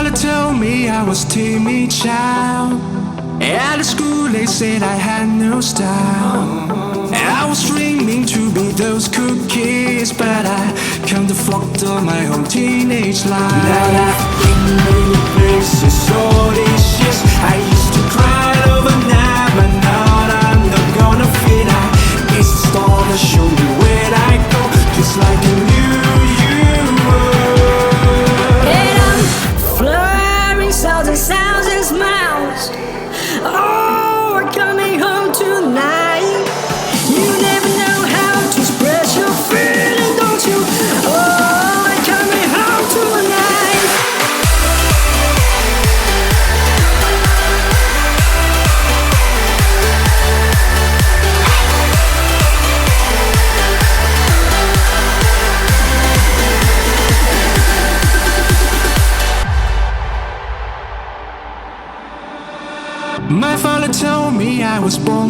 father told me I was timid child. At school they said I had no style. I was dreaming to be those cool kids, but I kinda fucked up my whole teenage life. Now that I've been many places, all these years I used to cry overnight, but now I'm not gonna fit. I guess the star to show me where I go, just like I knew you were. And I'm flirting sounds and smiles. Oh, we're coming home tonight. You never know how to express your feeling, don't you? Oh, we're coming home tonight. My father told me I was born